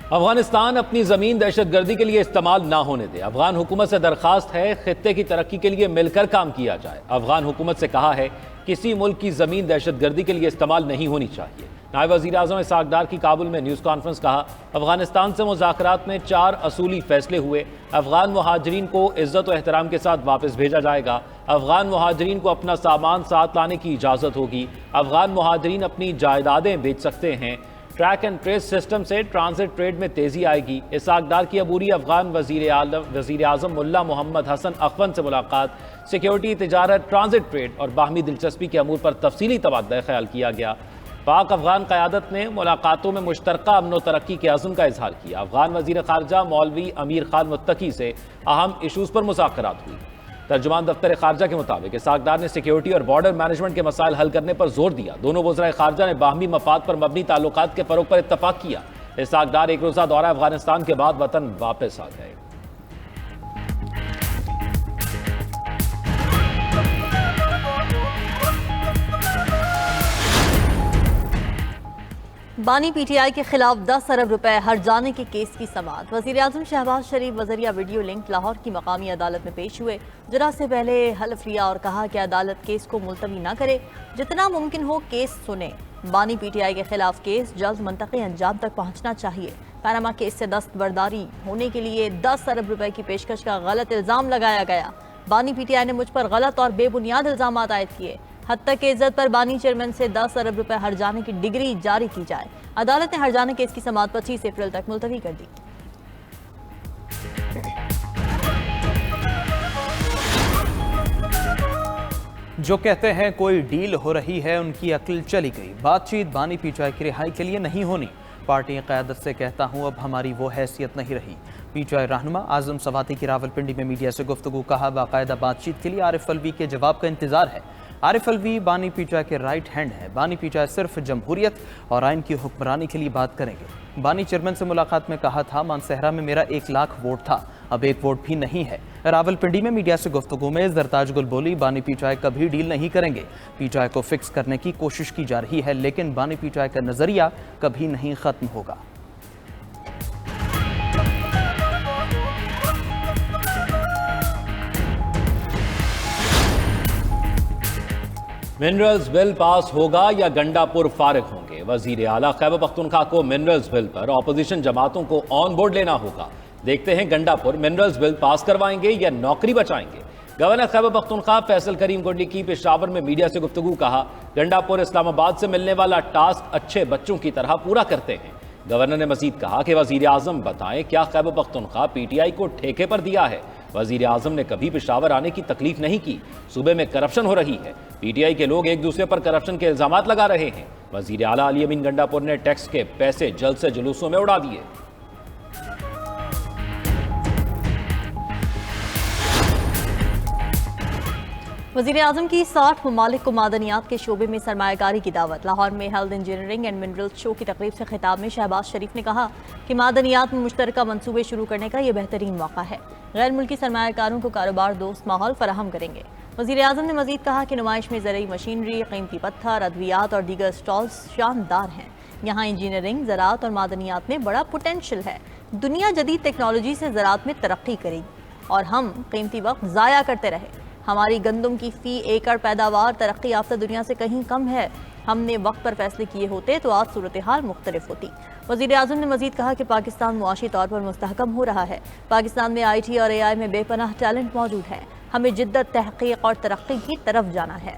अफगानिस्तान अपनी जमीन दहशतगर्दी के लिए इस्तेमाल ना होने दे। अफगान हुकूमत से दरखास्त है खित्ते की तरक्की के लिए मिलकर काम किया जाए। अफगान हुकूमत से कहा है किसी मुल्क की जमीन दहशतगर्दी के लिए इस्तेमाल नहीं होनी चाहिए। नायब वज़ीर आज़म इसहाक डार की काबुल में न्यूज़ कॉन्फ्रेंस। कहा अफगानिस्तान से मुज़ाकरात में 4 असूली फैसले हुए। अफगान मुहाजिरीन को इज्जत और एहतराम के साथ वापस भेजा जाएगा। अफगान मुहाजिरीन को अपना सामान साथ लाने की इजाज़त होगी। अफगान मुहाजिरीन अपनी जायदादें बेच सकते हैं। ट्रैक एंड ट्रेस सिस्टम से ट्रांजिट ट्रेड में तेजी आएगी। इसहाक डार की अबूरी अफगान वज़ीर आज़म मुल्ला मोहम्मद हसन अखवन से मुलाकात। सिक्योरिटी, तिजारत, ट्रांजिट ट्रेड और बाहमी दिलचस्पी के अमूर पर तफसीली तबादला ख्याल किया गया। पाक अफगान क़यादत ने मुलाकातों में मुश्तरका अमन व तरक्की के अज़्म का इजहार किया। अफगान वज़ीर ख़ारजा मौलवी अमीर खान मुत्तकी से अहम इशूज़ पर मुज़ाकरात हुई। तर्जुमान दफ्तर खारजा के मुताबिक इसहाक डार ने सिक्योरिटी और बॉर्डर मैनेजमेंट के मसाइल हल करने पर जोर दिया। दोनों वज़राए खारजा ने बाहमी मफाद पर मबनी ताल्लुकात के फ़रोग़ पर इत्तफ़ाक़ किया। इसहाक डार एक रोज़ा दौरा अफगानिस्तान के बाद वतन वापस आ गए। बानी पीटीआई के खिलाफ 10 अरब रुपए हर जाने के केस की समाअत। वज़ीर आज़म शहबाज शरीफ वज़रिया वीडियो लिंक लाहौर की मकामी अदालत में पेश हुए। जरा से पहले हल्फ लिया और कहा कि अदालत केस को मुलतवी न करे, जितना मुमकिन हो केस सुने। बानी पीटीआई के खिलाफ केस जल्द मंतक़ी अंजाम तक पहुँचना चाहिए। पैनामा केस से दस्तबरदारी होने के लिए 10 अरब रुपए की पेशकश का गलत इल्ज़ाम लगाया गया। बानी पीटीआई ने मुझ पर गलत और बेबुनियाद इल्ज़ाम आयद किए। हत्या के इज्जत पर बानी चेयरमैन से 10 अरब रुपए हर जाने की डिग्री जारी की जाए। अदालत ने हर जाने केस की समाअत 25 अप्रैल तक मुलतवी कर दी। जो कहते हैं कोई डील हो रही है, उनकी अक्ल चली गई। बातचीत बानी पीटीआई की रिहाई के लिए नहीं होनी। पार्टी क़यादत से कहता हूँ अब हमारी वो हैसियत नहीं रही। पीटीआई रहनुमा आज़म सवाती की रावलपिंडी में मीडिया से गुफ्तगू। कहा बाकायदा बातचीत के लिए आरिफ अलवी के जवाब का इंतजार है। आरिफ अलवी बानी पीटीआई के राइट हैंड है। बानी पीटीआई सिर्फ जमहूरियत और आइन की हुक्मरानी के लिए बात करेंगे। बानी चेयरमैन से मुलाकात में कहा था मानसहरा में मेरा 1 लाख वोट था, अब 1 वोट भी नहीं है। रावलपिंडी में मीडिया से गुफ्तगू में जरताज गुल बोली बानी पीटीआई कभी डील नहीं करेंगे। पीटीआई को फिक्स करने की कोशिश की जा रही है, लेकिन बानी पीटीआई का नजरिया कभी नहीं खत्म होगा। मिनरल्स बिल पास होगा या गंडापुर फारिग होंगे। वजीर आला खैबर पख्तूनख्वा को मिनरल्स बिल पर ऑपोजिशन जमातों को ऑन बोर्ड लेना होगा। देखते हैं गंडापुर मिनरल्स बिल पास करवाएंगे या नौकरी बचाएंगे। गवर्नर खैबर पख्तूनख्वा फैसल करीम गुंडी की पेशावर में मीडिया से गुफ्तगू। कहा गंडापुर इस्लामाबाद से मिलने वाला टास्क अच्छे बच्चों की तरह पूरा करते हैं। गवर्नर ने मजीद कहा कि वजीर आजम बताएं क्या खैबर पख्तूनख्वा पीटीआई को ठेके पर दिया है। वजीर आजम ने कभी पेशावर आने की तकलीफ नहीं की। सूबे में करप्शन हो रही है, पीटीआई के लोग एक दूसरे पर करप्शन के इल्जामात लगा रहे हैं। वजीर आला अली अमीन गंडापुर ने टैक्स के पैसे जल्द से जुलूसों में उड़ा दिए। वज़ीर आज़म की 60 ममालिक को मादनियात के शोबे में सरमायाकारी की दावत। लाहौर में health engineering and minerals show की तकरीब से खिताब में शहबाज शरीफ ने कहा कि मादनियात में मुश्तरका मनसूबे शुरू करने का यह बेहतरीन मौका है। गैर मुल्की सरमायाकारों को कारोबार दोस्त माहौल फराहम करेंगे। वज़ीर आज़म ने मजीद कहा कि नुमाइश में ज़रूरी मशीनरी, कीमती पत्थर, अद्वियात और दीगर स्टॉल्स शानदार हैं। यहाँ इंजीनियरिंग, ज़राअत और मादनियात में बड़ा पोटेंशल है। दुनिया जदीद टेक्नोलॉजी से ज़राअत में तरक्की करेगी और हम कीमती वक्त ज़ाया करते रहे। हमारी गंदम की फ़ी एकड़ पैदावार तरक्की याफ्ता दुनिया से कहीं कम है। हमने वक्त पर फैसले किए होते तो आज सूरत हाल मुख्तलिफ होती। वज़ीर आज़म ने मजीद कहा कि पाकिस्तान मुआशी तौर पर मुस्तहकम हो रहा है। पाकिस्तान में IT और AI में बेपनाह टैलेंट मौजूद है। हमें जिद्दत, तहक़ीक़ और तरक्की की तरफ जाना है।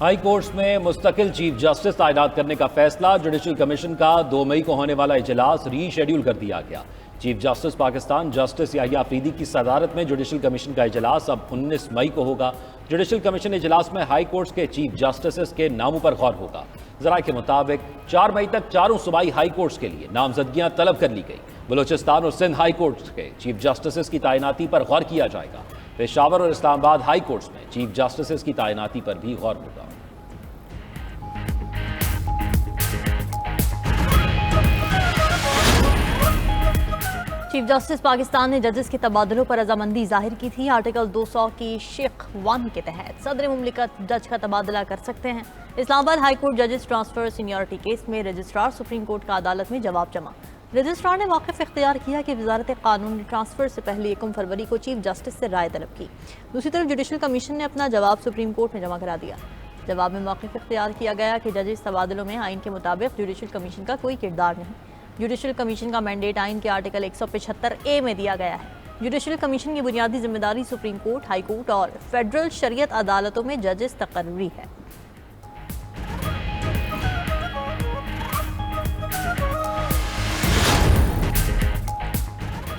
हाई कोर्ट्स में मुस्तकिल चीफ जस्टिस तैनात करने का फैसला। जुडिशल कमीशन का 2 मई को होने वाला इजलास रीशेड्यूल कर दिया गया। Chief justice Pakistan justice Yahya Afridi की सदारत में जुडिशल कमीशन का इजलास अब 19 मई को होगा। जुडिशल कमीशन इजलास में हाई कोर्ट्स के चीफ जस्टिस के नामों पर गौर होगा। ज़राए के मुताबिक 4 मई तक 4 सूबाई हाई कोर्ट्स के लिए नामजदगियां तलब कर ली गई। बलोचिस्तान और सिंध हाई कोर्ट्स के चीफ जस्टिस की तैनाती पर गौर किया जाएगा। पेशावर और इस्लामाबाद हाई कोर्ट्स में चीफ जस्टिस की तैनाती पर भी गौर होगा। चीफ जस्टिस पाकिस्तान ने जजेस के तबादलों पर रजामंदी जाहिर की थी। आर्टिकल 200 की शेख 1 के तहत सदर मुमलिकत जज का तबादला कर सकते हैं। इस्लामाबाद हाई कोर्ट जजेस ट्रांसफर सीनियरिटी केस में रजिस्ट्रार सुप्रीम कोर्ट का अदालत में जवाब जमा। रजिस्ट्रार ने मौक़िफ़ इख्तियार किया कि वजारत कानून ने ट्रांसफर से पहले 1 फरवरी को चीफ जस्टिस से राय तलब की। दूसरी तरफ जुडिशल कमीशन ने अपना जवाब सुप्रीम कोर्ट में जमा करा दिया। जवाब में मौक़िफ़ इख्तियार किया गया कि जजेस तबादलों में आइन के मुताबिक जुडिशल कमीशन का कोई किरदार नहीं। जुडिशल कमीशन का मैंडेट आइन के आर्टिकल 175A में दिया गया है। जुडिशल कमीशन की बुनियादी जिम्मेदारी सुप्रीम कोर्ट, हाई कोर्ट और फेडरल शरीयत अदालतों में जजेस तकर्री है।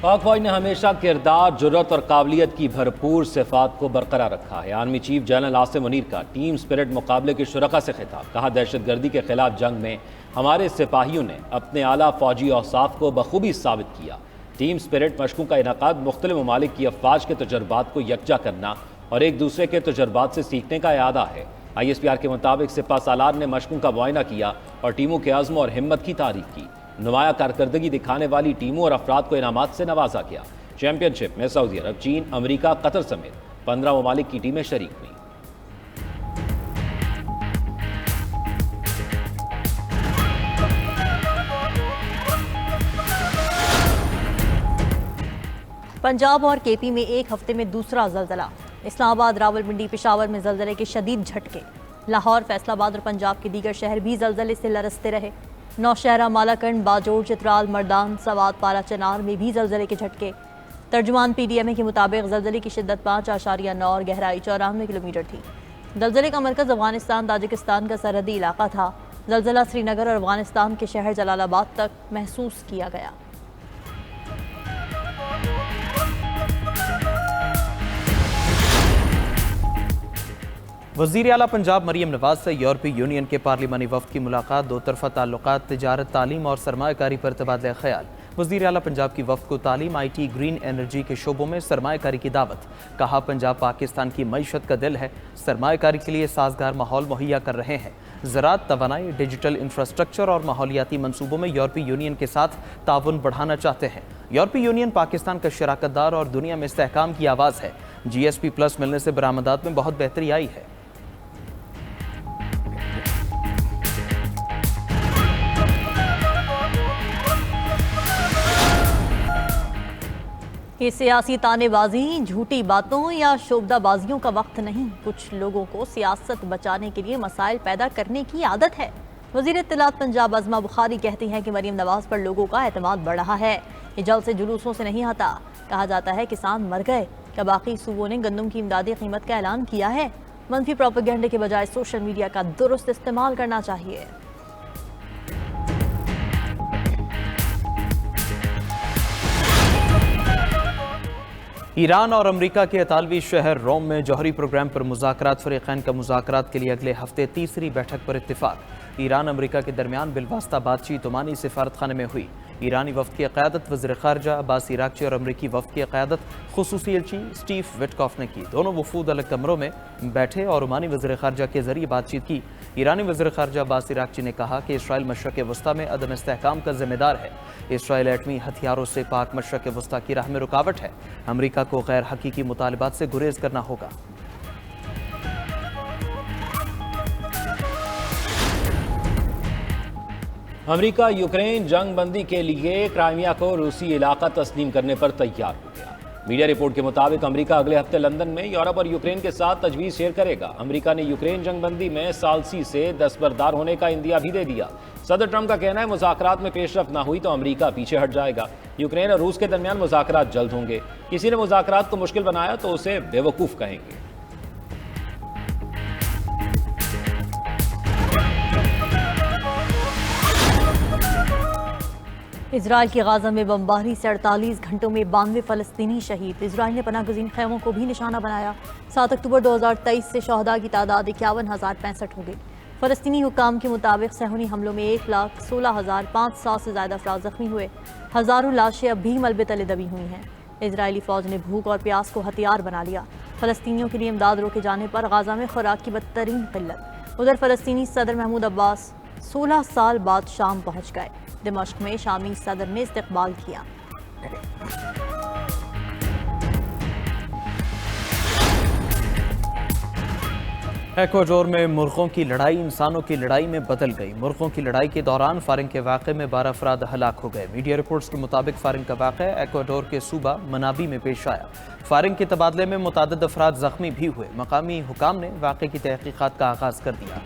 पाक फौज ने हमेशा किरदार, जुर्रत और काबिलियत की भरपूर सिफात को बरकरार रखा है। Army chief general Asim Munir का टीम स्पिरिट मुकाबले के शुरका से खिताब। कहा, दहशतगर्दी के खिलाफ जंग में हमारे सिपाहियों ने अपने आला फौजी औसाफ को बखूबी साबित किया। टीम स्पिरिट मशकों का इनकाद मुख्तलिफ ममालिक की अफवाज के तजर्बात को यकजा करना और एक दूसरे के तजर्बात से सीखने का इरादा है। ISPR के मुताबिक सिपा सालार ने मशकों का मुआयना किया और टीमों के अज़्म और हिम्मत की तारीफ की। नुमाया कारकर्दगी दिखाने वाली टीमों और अफराद को इनामात से नवाजा गया। चैंपियनशिप में सऊदी अरब, चीन, अमेरिका, कतर समेत 15 ममालिक की टीमें शरीक हुई। पंजाब और KP में एक हफ्ते में दूसरा जलजला। इस्लामाबाद, रावलपिंडी, पेशावर में जलजले के शदीद झटके। लाहौर, फैसलाबाद और पंजाब के दीगर शहर भी जलजले से लरसते रहे। नौशहरा, मालाकंड, बाजोड़, चित्राल, मर्दान, सवात, पारा, चनार में भी जलजले के झटके। तर्जुमान PDMA के मुताबिक जलजले की शिद्दत 5.9 और गहराई 94 किलोमीटर थी। जलजले का मरकज अफगानिस्तान ताजिकिस्तान का सरहदी इलाका था। जलजला श्रीनगर और अफगानिस्तान के शहर जलालाबाद तक महसूस किया गया। वज़ीर आला पंजाब मरीम नवाज से यूरोपीय यूनियन के पार्लिमानी वफ़द की मुलाकात। दो तरफ़ा ताल्लुकात, तिजारत, तालीम और सरमायाकारी पर तबादला ख्याल। वज़ीर आला पंजाब की वफ़द को तालीम, IT, ग्रीन एनर्जी के शोबों में सरमायाकारी की दावत। कहा, पंजाब पाकिस्तान की मईशत का दिल है, सरमायाकारी के लिए साजगार माहौल मुहैया कर रहे हैं। ज़राअत, तवानाई, डिजिटल इंफ्रास्ट्रक्चर और माहौलियाती मनसूबों में यूरोपीय यूनियन के साथ ताउन बढ़ाना चाहते हैं। यूरोपीय यूनियन पाकिस्तान का शराकतदार और दुनिया में इस्तेहकाम की आवाज़ है। GSP+ मिलने से बरामदात में बहुत बेहतरी आई है। ये सियासी तानेबाजी, झूठी बातों या शोबदाबाजियों का वक्त नहीं। कुछ लोगों को सियासत बचाने के लिए मसाइल पैदा करने की आदत है। वज़ीर इत्तलात पंजाब अज़मा बुखारी कहती हैं कि मरीम नवाज पर लोगों का एतमाद बढ़ रहा है। ये जल्द से जुलूसों से नहीं आता। कहा जाता है किसान मर गए, क्या बाकी सूबों ने गंदम की इमदादी कीमत का ऐलान किया है? मनफी प्रोपेगेंडे के बजाय सोशल मीडिया का दुरुस्त इस्तेमाल करना चाहिए। ईरान और अमेरिका के इतालवी शहर रोम में जौहरी प्रोग्राम पर मुज़ाकरात। फ़रीक़ैन का मुज़ाकरात के लिए अगले हफ्ते तीसरी बैठक पर इत्तिफ़ाक़। ईरान अमेरिका के दरमियान बिलवास्ता बातचीत ओमानी सिफारत खाने में हुई। ईरानी वफ़द की क़यादत वज़ीर ख़ारजा अब्बास इराक़ची और अमरीकी वफ़द की क़यादत ख़ुसूसी एलची स्टीव विटकॉफ ने की। दोनों वफ़ूद अलग कमरों में बैठे और ओमानी वज़ीर ख़ारजा के ज़रिए बातचीत की। ईरानी वज़ीर ख़ारजा अब्बास इराक़ची ने कहा कि इसराइल मशरक़ वस्ता में अदम इस्तेहकाम का ज़िम्मेदार है। इसराइल एटमी हथियारों से पाक मशरक़ वस्ता की राह में रुकावट है। अमरीका को गैर हकीकी मुतालबात से गुरेज करना होगा। अमेरिका यूक्रेन जंग बंदी के लिए क्राइमिया को रूसी इलाका तस्लीम करने पर तैयार हो गया। मीडिया रिपोर्ट के मुताबिक अमेरिका अगले हफ्ते लंदन में यूरोप और यूक्रेन के साथ तजवीज़ शेयर करेगा। अमेरिका ने यूक्रेन जंग बंदी में सालसी से दस्तबरदार होने का इंदिया भी दे दिया। सदर ट्रंप का कहना है मुज़ाकरात में पेशरफ ना हुई तो अमेरिका पीछे हट जाएगा। यूक्रेन और रूस के दरमियान मुज़ाकरात जल्द होंगे। किसी ने मुज़ाकरात को मुश्किल बनाया तो उसे बेवकूफ़ कहेंगे। इजराइल की गाजा में बमबारी से 48 घंटों में 92 फ़लस्तीनी शहीद। इजराइल ने पनाह गुज़ीन खैमों को भी निशाना बनाया। 7 अक्टूबर 2023 से शहदा की तादाद 51,065 हो गई। फ़लस्तीनी हुक्काम के मुताबिक सहूनी हमलों में 1,16,500 से ज़्यादा अफराद ज़ख्मी हुए। हज़ारों लाशें अब भी मलबे तले दबी हुई हैं। इजरायली फ़ौज ने भूख और प्यास को हथियार बना लिया। फ़लस्तीनियों के लिए इमदाद रोके जाने पर गाजा में खुराक की बदतरीन किल्लत। उधर फ़लस्तीनी सदर महमूद अब्बास 16 साल बाद शाम पहुँच गए। दिमश्क में शामी सदर ने इस्तकबाल किया। एक्वाडोर में मुर्गों की लड़ाई इंसानों की लड़ाई में बदल गई। मुर्गों की लड़ाई के दौरान फायरिंग के वाक़े में 12 अफराद हलाक हो गए। मीडिया रिपोर्ट्स के मुताबिक फायरिंग का वाक़ा एक्वाडोर के सूबा मनाबी में पेश आया। फायरिंग के तबादले में मुतादिद अफराद जख्मी भी हुए। मकामी हुकाम ने वाक़े की तहकीकात का आगाज़ कर दिया।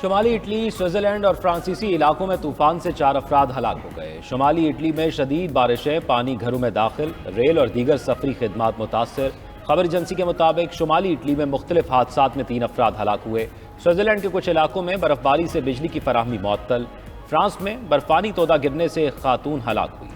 शुमाली इटली, स्विट्जरलैंड और फ्रांसीसी इलाकों में तूफान से 4 अफराद हलाक हो गए। शुमाली इटली में शदीद बारिशें, पानी घरों में दाखिल, रेल और दीगर सफरी खिदमात मुतासर। खबर एजेंसी के मुताबिक शुमाली इटली में मुख्तलिफ हादसात में 3 अफराद हलाक हुए। स्विट्जरलैंड के कुछ इलाकों में बर्फबारी से बिजली की फराहमी मुअत्तल। फ्रांस में बर्फानी तोदा गिरने से एक खातून हलाक हुई।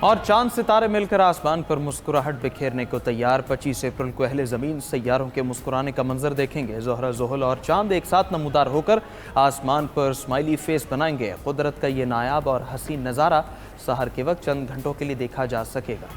और चांद सितारे मिलकर आसमान पर मुस्कुराहट बिखेरने को तैयार। 25 अप्रैल को अहले ज़मीन सैयारों के मुस्कुराने का मंजर देखेंगे। ज़ोहरा, ज़ुहल और चांद एक साथ नमूदार होकर आसमान पर स्माइली फेस बनाएंगे। कुदरत का ये नायाब और हसीन नज़ारा सहर के वक्त चंद घंटों के लिए देखा जा सकेगा।